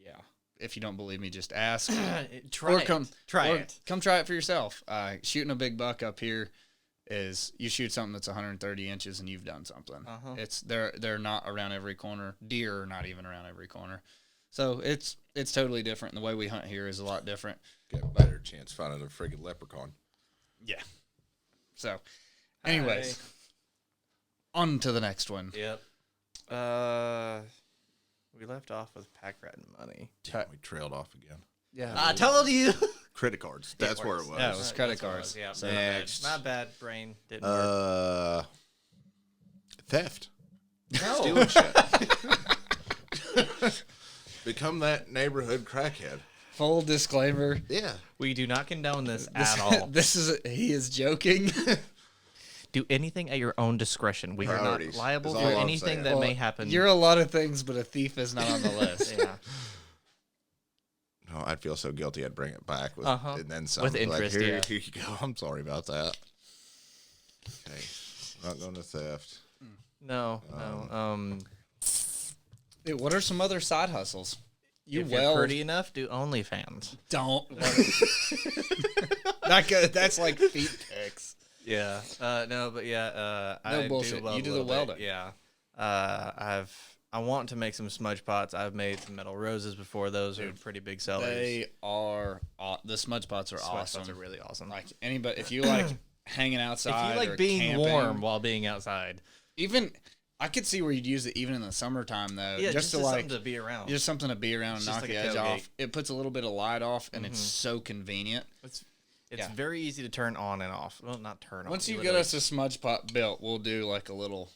Yeah. If you don't believe me, just ask. Try it. Come try it for yourself. Shooting a big buck up here is you shoot something that's 130 inches and you've done something. It's they're not around every corner. Deer are not even around every corner. So it's totally different. And the way we hunt here is a lot different. Got a better chance finding a friggin' leprechaun. Yeah. So, anyways, on to the next one. Yep. We left off with pack rat and money. We trailed off again. Yeah. I told you. Credit cards. That's where it was. Yeah, it was credit cards. Yeah. So next. My bad. Brain didn't work. Theft. No. Stealing shit. Become that neighborhood crackhead. Full disclaimer. Yeah. We do not condone this at all. He is joking. Do anything at your own discretion. We are not liable for anything that may happen. You're a lot of things, but a thief is not on the list. Yeah. No, I'd feel so guilty I'd bring it back with and then some. With interest, here you go. I'm sorry about that. Okay. Not going to theft. No. Dude, what are some other side hustles? If you're pretty enough, do OnlyFans. Don't. That's like feet pics. Yeah. No, but yeah. No bullshit. You do the welding. Yeah. I want to make some smudge pots. I've made some metal roses before. Those are pretty big sellers. They are. The smudge pots are awesome. Pots are really awesome. Like anybody, if you like hanging outside, if you like or being camping, warm while being outside, even I could see where you'd use it even in the summertime though. Yeah, just to something to be around. Just something to be around and knock like the edge off. It puts a little bit of light off, and it's so convenient. It's very easy to turn on and off. Well, not turn on. Once you get us a smudge pot built, we'll do like a little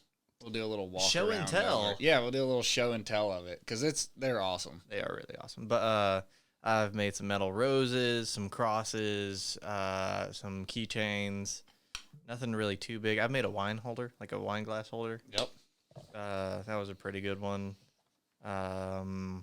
walk show around and tell. Yeah, we'll do a little show and tell of it because they're awesome. They are really awesome. But I've made some metal roses, some crosses, some keychains. Nothing really too big. I've made a wine holder, like a wine glass holder. Yep. That was a pretty good one. So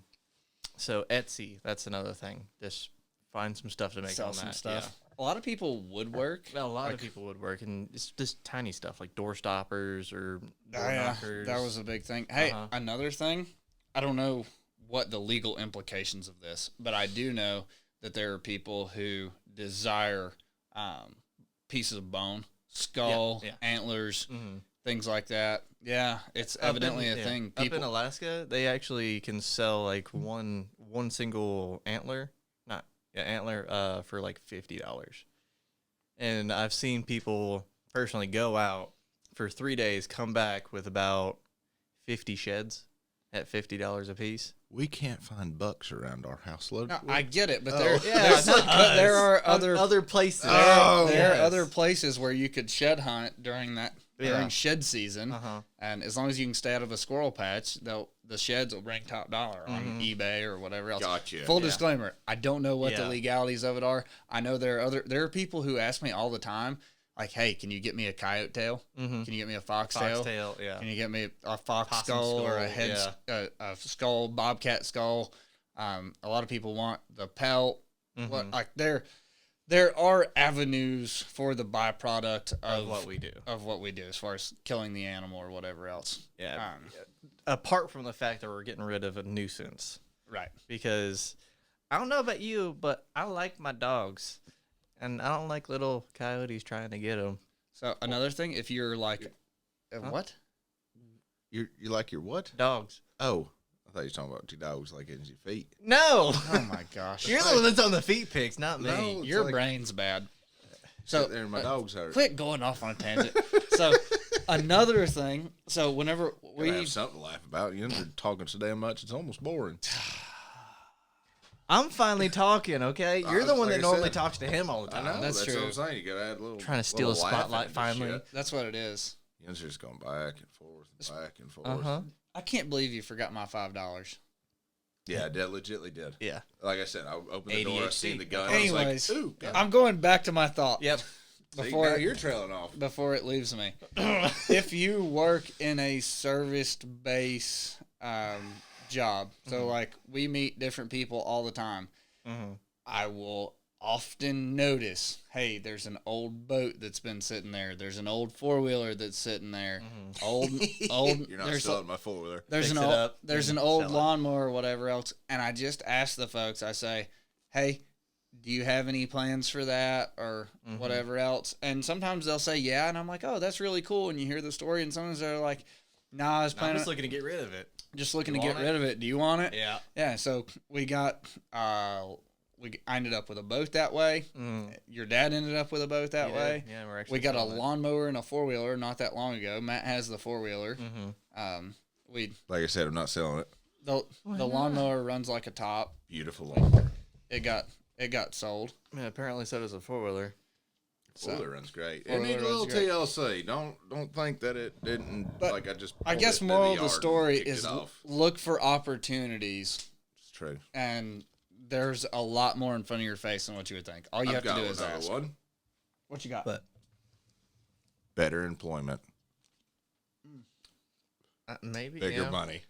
Etsy, that's another thing. Just find some stuff to make Sell on some that. stuff. Yeah. A lot of people woodwork. Well, a lot of people would work, and it's just tiny stuff like door stoppers or door knockers. That was a big thing. Hey, another thing, I don't know what the legal implications of this, but I do know that there are people who desire pieces of bone, skull, antlers, things like that. Yeah, it's evidently a thing. People, up in Alaska, they actually can sell like one single antler. For like $50. And I've seen people personally go out for 3 days, come back with about 50 sheds at $50 a piece. We can't find bucks around our house. No, I get it, but there are other places. There are other places where you could shed hunt during shed season, and as long as you can stay out of a squirrel patch, the sheds will bring top dollar on eBay or whatever else. Gotcha. Full disclaimer: I don't know what the legalities of it are. I know there are people who ask me all the time, like, "Hey, can you get me a coyote tail? Can you get me a foxtail? Can you get me a fox skull or a head a skull, bobcat skull?" A lot of people want the pelt. There are avenues for the byproduct of what we do as far as killing the animal or whatever else. Yeah. Apart from the fact that we're getting rid of a nuisance. Right. Because I don't know about you, but I like my dogs. And I don't like little coyotes trying to get them. So another thing, if you're like, what? You like your what? Dogs. Oh. I thought you were talking about 2 dogs like in your feet. No. Oh my gosh. You're the one that's on the feet pics, not me. No, your brain's bad. So there, my dogs hurt. Quit going off on a tangent. So another thing. So whenever we have something to laugh about, you're talking so damn much, it's almost boring. I'm finally talking, okay? You're the one that normally talks to him all the I time. know. That's That's true. what I'm saying. You gotta add a little. Trying to steal little a spotlight laughing into finally. shit. That's what it is. It's just going back and forth and back and forth. Uh-huh. I can't believe you forgot my $5. Yeah, I did, legitly did. Yeah. Like I said, I opened the door, I ADHD. seen the gun. Anyways, I was like, ooh, God. I'm going back to my thought. Yep. See, now you're trailing off. Before it leaves me. If you work in a serviced base job, so like we meet different people all the time, I will often notice, hey, there's an old boat that's been sitting there. There's an old 4-wheeler that's sitting there. Old. You're not selling my 4-wheeler. There's Fix an it old, up there's and an old sell it. lawnmower or whatever else, and I just ask the folks. I say, hey, do you have any plans for that or whatever else? And sometimes they'll say yeah, and I'm like, oh, that's really cool. And you hear the story, and sometimes they're like, nah, I was I'm planning just looking to get rid of it. just looking You to get want rid of it. Do you want it? Yeah. Yeah. So we got I ended up with a boat that way. Your dad ended up with a boat that way. Yeah, we're actually We got a selling it. lawnmower and a 4-wheeler not that long ago. Matt has the 4-wheeler. We Like I said, I'm not selling it. the lawnmower runs like a top. Beautiful lawnmower. It got sold. Yeah, apparently so does a 4-wheeler. 4-wheeler runs great. It 4-wheeler needs a little runs great. TLC. Don't think that it didn't. But like I just. I pulled guess it in moral of yard the and story kicked is it off. look for opportunities, It's true. and there's a lot more in front of your face than what you would think. All you have to do is another ask. one. What you got? But Better employment, maybe bigger money.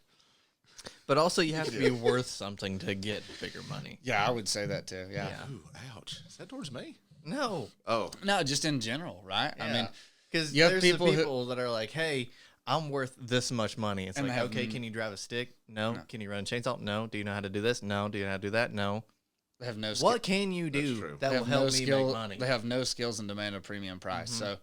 But also, you have to be worth something to get bigger money. Yeah, I would say that too. Yeah. Ooh, ouch! Is that towards me? No, Oh, No, just in general, right? I mean, because you have there's people the who- people that are like, "Hey, I'm worth this much money." It's And like, they have- okay, can you drive a stick? No. Can you run a chainsaw? No. Do you know how to do this? No. Do you know how to do that? No. they have no skill. What can you That's do true. that They will have no help me skill. make money? They have no skills and demand a premium price. So,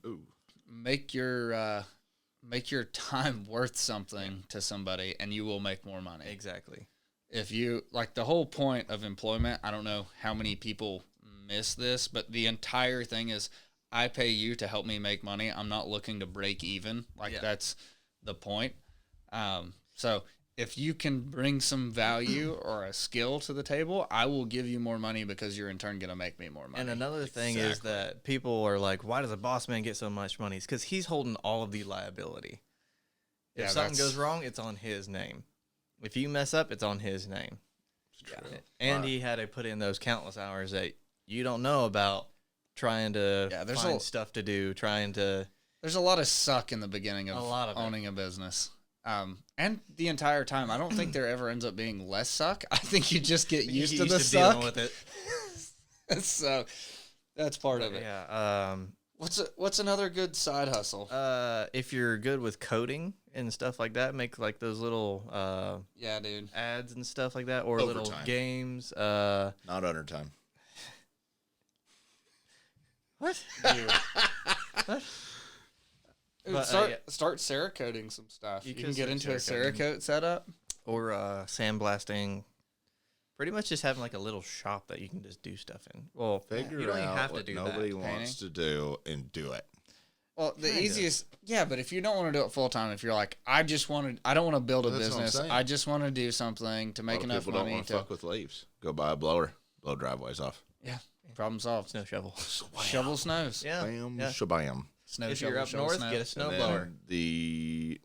ooh. make your time worth something to somebody, and you will make more money. Exactly. If you like the whole point of employment, I don't know how many people miss this, but the entire thing is I pay you to help me make money. I'm not looking to break even. That's the point. So if you can bring some value or a skill to the table, I will give you more money because you're in turn going to make me more money. And another thing is that people are like, "Why does a boss man get so much money?" It's because he's holding all of the liability. If Yeah, something that's- goes wrong, it's on his name. If you mess up, it's on his name. It's true. And he had to put in those countless hours that you don't know about trying to there's find stuff to do, trying to... There's a lot of suck in the beginning of A lot of it. owning a business. And the entire time, I don't think there ever ends up being less suck. I think you just get used to the suck. dealing with it. So that's part of it. Yeah. What's another good side hustle? If you're good with coding and stuff like that, make like those little Yeah, dude. ads and stuff like that, or little Overtime. games. Not under time. What? Dude, But, start Cerakoting some stuff. You can could get start into a Cerakote setup. Or sandblasting. Pretty much just having like a little shop that you can just do stuff in. Well, Figure you don't even out have to what do nobody that. wants to do and do it. Well, the Kinda. easiest, yeah, but if you don't want to do it full time, if you're like, I don't want to build a That's what I'm business. saying. I just want to do something to make A lot of enough people don't money want to to. fuck with leaves. Go buy a blower. Blow driveways off. Yeah, problem solved. Snow shovel. Shovel snows. Yeah. Bam, yeah. shabam. Snow If shovel, you're up shovel north, snow. get a snow And blower. then the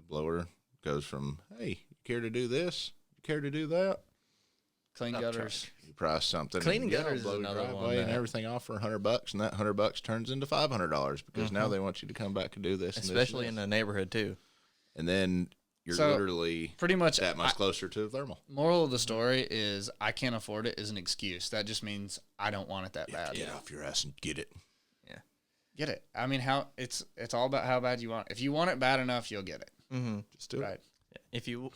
blower goes from, hey, you care to do this? You care to do that? Clean Dump gutters. You price something. Cleaning and, gutters is blow your another one driveway and that- everything off for $100, and that $100 turns into $500 because now they want you to come back and do this, Especially and in this. the neighborhood too. And then you're So, literally Pretty much. that much closer to the thermal. Moral of the story is I can't afford it is an excuse. That just means I don't want it that bad. Get off your ass and get it. Get it. I mean, how it's all about how bad you want it. If you want it bad enough, you'll get it. Mm-hmm. Just do it. Right. If you,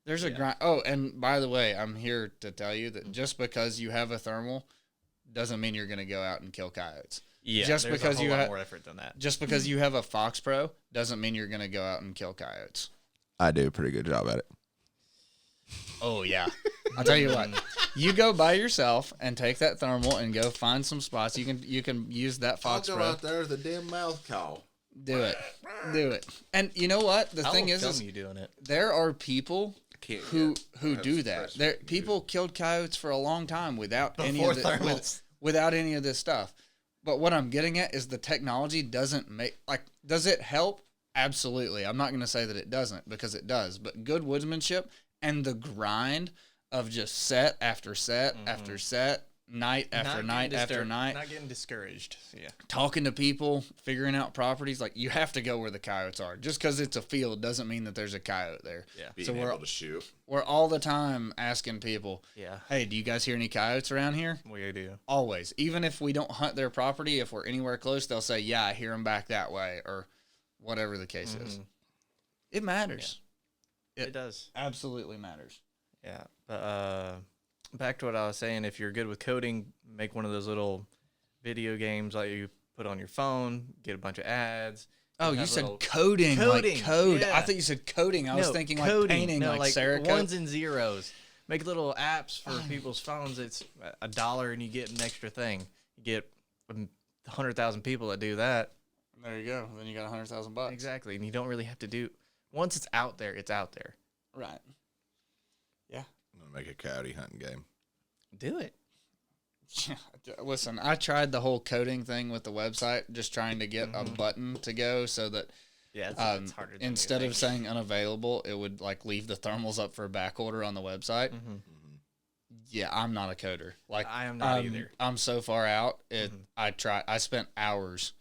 There's a grind. Oh, and by the way, I'm here to tell you that just because you have a thermal doesn't mean you're going to go out and kill coyotes. yeah, Just there's because a whole you lot ha- more effort than that. Just because you have a Fox Pro doesn't mean you're going to go out and kill coyotes. I do a pretty good job at it. Oh, yeah. I'll tell you what. You go by yourself and take that thermal and go find some spots. You can use that Fox Pro. there with a damn mouth call. Do it. Do it. And you know what? The I thing will is film you doing it. there are people can't. who get- do that. There, people killed coyotes for a long time without any Before of the, thermals. without any of this stuff. But what I'm getting at is the technology doesn't make does it help? Absolutely. I'm not going to say that it doesn't, because it does. But good woodsmanship and the grind of just set after set after set, night after night after night, Not getting discouraged. Yeah. talking to people, figuring out properties. Like, you have to go where the coyotes are. Just because it's a field doesn't mean that there's a coyote there. Yeah. Being So able to shoot. we're all the time asking people, Yeah. hey, do you guys hear any coyotes around here? We do. Always. Even if we don't hunt their property, if we're anywhere close, they'll say, yeah, I hear them back that way, or whatever the case is. It matters. It does. Absolutely matters. Yeah. But back to what I was saying, if you're good with coding, make one of those little video games like you put on your phone, get a bunch of ads. Oh, you have said little- coding, Coding, like code. yeah. I thought you said coding. I was No, thinking coding. like painting, No, like Cerakote. ones and zeros. Make little apps for people's phones. It's $1 and you get an extra thing. You get 100,000 people that do that. There you go. Then you got $100,000. Exactly, and you don't really have to do. Once it's out there, it's out there. Right. Yeah. I'm gonna make a coyote hunting game. Do it. Listen, I tried the whole coding thing with the website, just trying to get a button to go so that Yeah, it's harder. Than instead of saying unavailable, it would like leave the thermals up for a back order on the website. Yeah, I'm not a coder. Like, I am not either. I'm so far out. I spent hours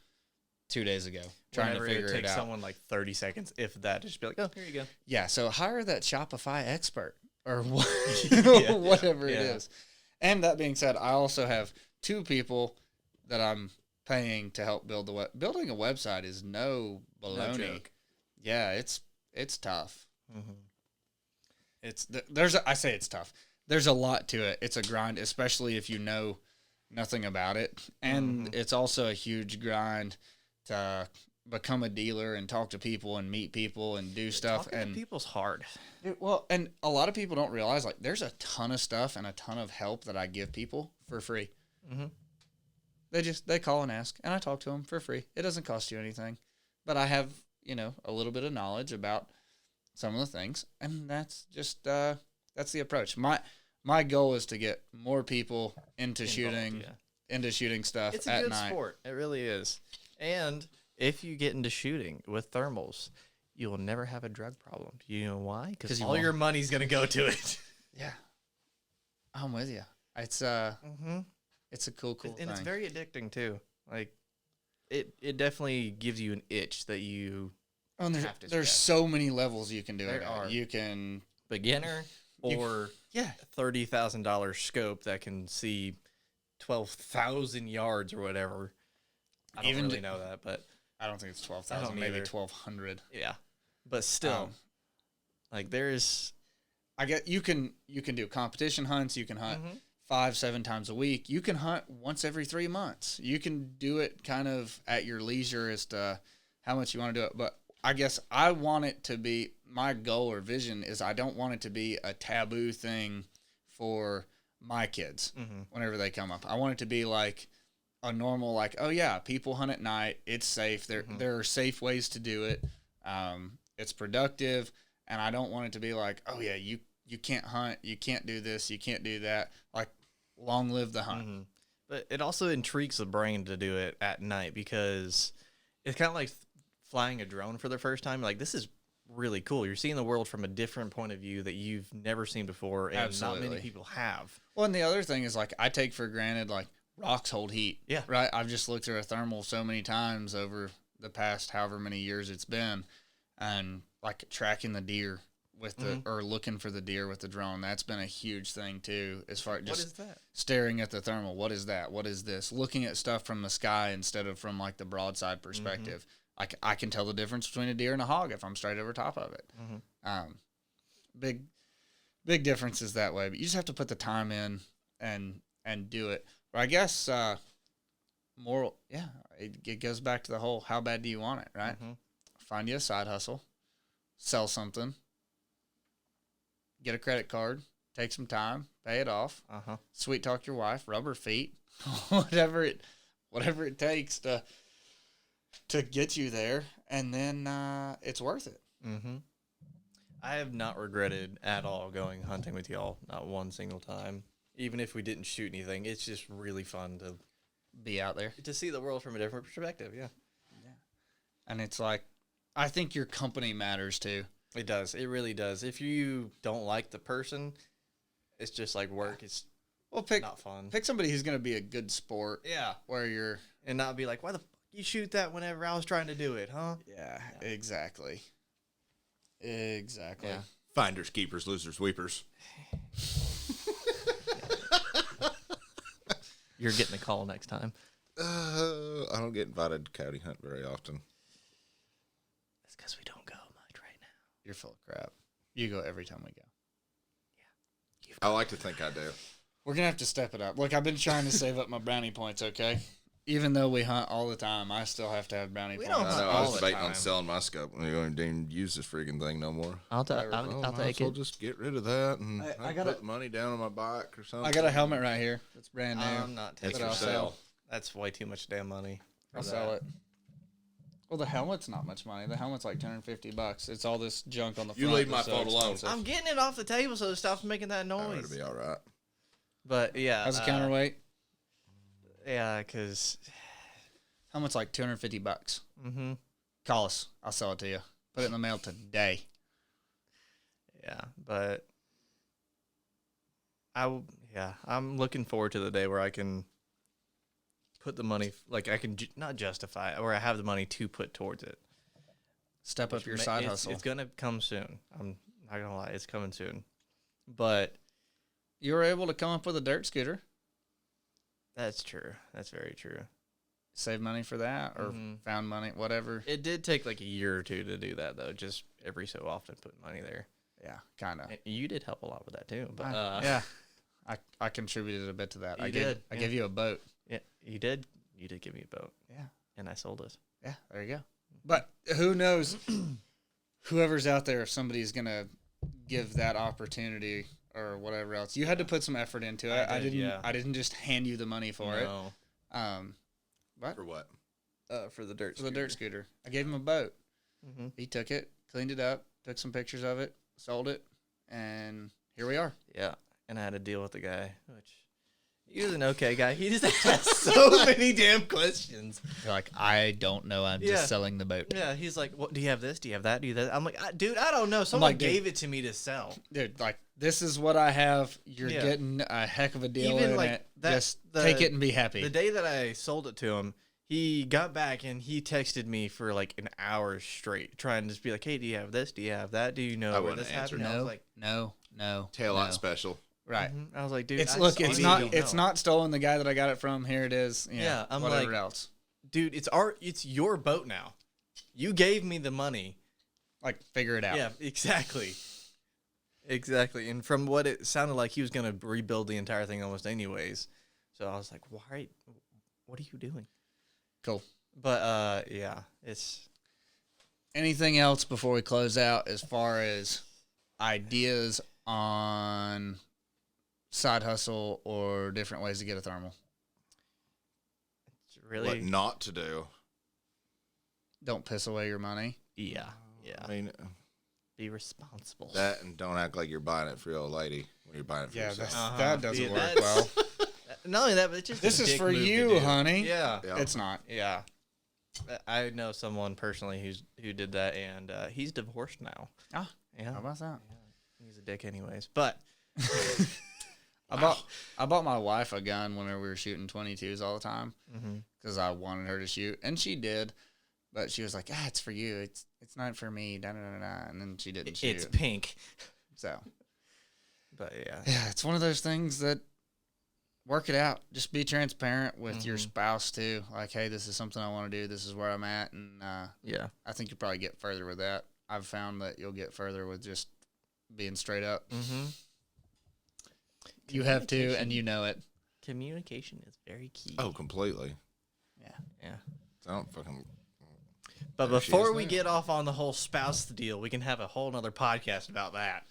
2 days ago trying to figure it it takes out. someone like 30 seconds, if that, to just be like, oh, here you go. Yeah, so hire that Shopify expert or Yeah. whatever it Yeah. is. And that being said, I also have 2 people that I'm paying to help build the web. Building a website is no baloney. joke. Yeah, it's tough. I say it's tough. There's a lot to it. It's a grind, especially if you know nothing about it, and it's also a huge grind to become a dealer and talk to people and meet people and do stuff. Talking And to people's hard. well, and a lot of people don't realize, like, there's a ton of stuff and a ton of help that I give people for free. They call and ask, and I talk to them for free. It doesn't cost you anything, but I have, a little bit of knowledge about some of the things, and that's just that's the approach. My goal is to get more people into shooting, into shooting stuff It's a at good night. sport. It really is. And if you get into shooting with thermals, you will never have a drug problem. Do you know why? Because you all won't. your money's going to go to it. Yeah, I'm with you. It's it's a cool And thing. it's very addicting, too. Like, it definitely gives you an itch that you Oh, and have to there's scratch. so many levels you can do it There at. are. You can beginner or yeah. $30,000 scope that can see 12,000 yards or whatever. I don't Even really d- know that, but I don't think it's I 12,000, don't maybe either. 1,200. yeah. But still, like there's I get you can do competition hunts. You can hunt 5-7 times a week. You can hunt once every 3 months. You can do it kind of at your leisure as to how much you want to do it. But I guess I want it to be, my goal or vision is I don't want it to be a taboo thing for my kids whenever they come up. I want it to be like a normal, like, oh yeah, people hunt at night. It's safe. There are safe ways to do it. It's productive. And I don't want it to be like, oh yeah, you can't hunt. You can't do this. You can't do that. Like, long live the hunt. But it also intrigues the brain to do it at night because it's kind of like flying a drone for the first time. Like, this is really cool. You're seeing the world from a different point of view that you've never seen before, and not many Absolutely. people have. Well, and the other thing is, like, I take for granted, like, rocks hold heat. Yeah. Right? I've just looked at a thermal so many times over the past however many years it's been, and, like, tracking the deer with the, or looking for the deer with the drone, that's been a huge thing, too, as far as just What is that? staring at the thermal. What is that? What is this? Looking at stuff from the sky instead of from, like, the broadside perspective. I can tell the difference between a deer and a hog if I'm straight over top of it. Big differences that way, but you just have to put the time in and do it. But I guess moral, it goes back to the whole how bad do you want it, right? Find you a side hustle, sell something, get a credit card, take some time, pay it off, sweet talk your wife, rub her feet, whatever it takes to get you there, and then it's worth it. I have not regretted at all going hunting with y'all. Not one single time. Even if we didn't shoot anything, it's just really fun to be out there. to see the world from a different perspective. Yeah. And it's like, I think your company matters too. It does. It really does. If you don't like the person, it's just like work. It's Pick not fun. Pick somebody who's going to be a good sport. Yeah. Where you're... And not be like, why the fuck you shoot that whenever I was trying to do it, huh? Yeah, exactly. Exactly. Yeah. Finders, keepers, losers, weepers. You're getting a call next time. I don't get invited to coyote hunt very often. That's because we don't go much right now. You're full of crap. You go every time we go. Yeah. I like to think I do. We're going to have to step it up. Look, I've been trying to save up my brownie points, okay? Even though we hunt all the time, I still have to have brownie points. don't I hunt know. I all was the debating time. on selling my scope. We don't even use this freaking thing no more. I'll Might take as well it. just get rid of that and I I gotta- put the money down on my bike or something. I got a helmet right here. That's brand new. I'm not It's taking but for I'll it. sale. sell. That's way too much damn money. I'll sell it. Well, the helmet's not much money. The helmet's like $250. It's all this junk on the front. You leave my that's so phone alone. expensive. I'm getting it off the table so it stops making that Oh, noise. it'll be all right. But yeah. How's the counterweight? Yeah, because. Helmet's like $250. Mm-hmm. Call us. I'll sell it to you. Put it in the mail today. Yeah, but I'm looking forward to the day where I can put the money, like I can not justify it, where I have the money to put towards it. Step up your side hustle. It's gonna come soon. I'm not gonna lie, it's coming soon. But You were able to come up with a dirt scooter. that's true. That's very true. Save money for that or Mhm. found money, whatever. It did take like a year or two to do that though. Just every so often put money there. Yeah, kind of. And you did help a lot with that too. But Yeah. I contributed a bit to that. You I did, I yeah. gave you a boat. yeah, you did. You did give me a boat, Yeah. and I sold it. Yeah, there you go. But who knows? Whoever's out there, if somebody's gonna give that opportunity or whatever else, you had to put some effort into it. I did, yeah. I didn't just hand you the money for No, it. What? For what? for the dirt. For the dirt scooter. I gave him a boat. Mm-hmm. He took it, cleaned it up, took some pictures of it, sold it, and here we are. Yeah, and I had to deal with the guy, which he was an okay guy. He just had so many damn questions. You're like, I don't know. I'm Yeah. just selling the boat. Yeah, he's like, "What? Do you have this? Do you have that? Do you have that?" I'm like, "Dude, I don't know. Someone like, dude. gave it to me to sell." Dude, like, this is what I have. You're Yeah. getting a heck of a deal Even in like it. that- Just the- take it and be happy. The day that I sold it to him, he got back and he texted me for like an hour straight, trying to just be like, "Hey, do you have this? Do you have that? Do you know I where wouldn't this answer. happened?" I was no, like, no. Taillight no. special. Right. mhm. I was like, "Dude, It's I look, just it's honestly not don't it's know." not stolen. The guy that I got it from, here it is. Yeah, I'm whatever like- else. Dude, it's your boat now. You gave me the money. Like, figure it out. Yeah, exactly. Exactly. And from what it sounded like, he was going to rebuild the entire thing almost anyways. So I was like, why? What are you doing? Cool. But, yeah, it's... Anything else before we close out as far as ideas on side hustle or different ways to get a thermal? it's really... What not to do? Don't piss away your money. Yeah. Yeah. I mean, Be responsible. that and don't act like you're buying it for your old lady when you're buying it for Yeah, yourself. Uh-huh. that doesn't Yeah, work that's- well. Not only that, but it's just This a is dick for move to you, do. honey. Yeah. Yeah. It's not. Yeah. I know someone personally who did that, and he's divorced now. Ah, Yeah. how about that? He's a dick anyways. But... I bought my wife a gun whenever we were shooting 22s all the time Mhm. because I wanted her to shoot, and she did. But she was like, it's for you. It's not for me. Da, da, da, da. And then she didn't shoot. It's pink. So, But, yeah. yeah, it's one of those things that work it out. Just be transparent with your Mhm. spouse, too. Like, hey, this is something I want to do. This is where I'm at. And Yeah. I think you'll probably get further with that. I've found that you'll get further with just being straight up. Mm-hmm. You have to, and you know it. Communication is very key. Oh, completely. Yeah. Yeah. I don't fucking. But There she before is we now. get off on the whole spouse deal, we can have a whole nother podcast about that.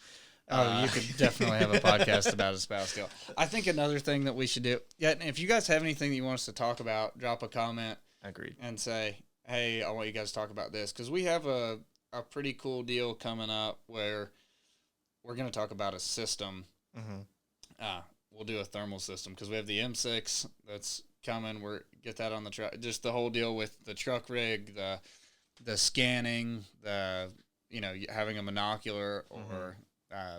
Oh, you could definitely have a podcast about a spouse deal. I think another thing that we should do, yeah, and if you guys have anything that you want us to talk about, drop a comment Agreed. and say, hey, I want you guys to talk about this. Because we have a a pretty cool deal coming up where we're going to talk about a system. We'll do a thermal system because we have the M6 that's coming. We're get that on the truck. Just the whole deal with the truck rig, the scanning, having a monocular or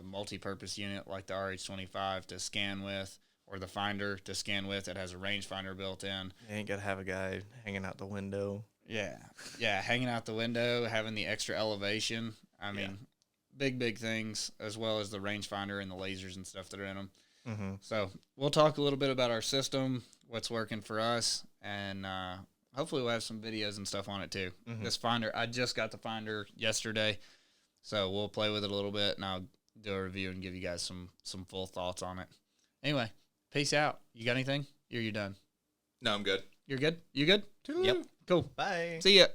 multi-purpose unit like the RH25 to scan with, or the finder to scan with. It has a rangefinder built in. You ain't got to have a guy hanging out the window. Yeah, hanging out the window, having the extra elevation. I mean, big things, as well as the rangefinder and the lasers and stuff that are in them. So we'll talk a little bit about our system, what's working for us, and hopefully we'll have some videos and stuff on it too. This finder, I just got the finder yesterday, so we'll play with it a little bit, and I'll do a review and give you guys some full thoughts on it. Anyway, peace out. You got anything? You're done? No, I'm good. You're good? You good? Yep. Cool. Bye. See ya.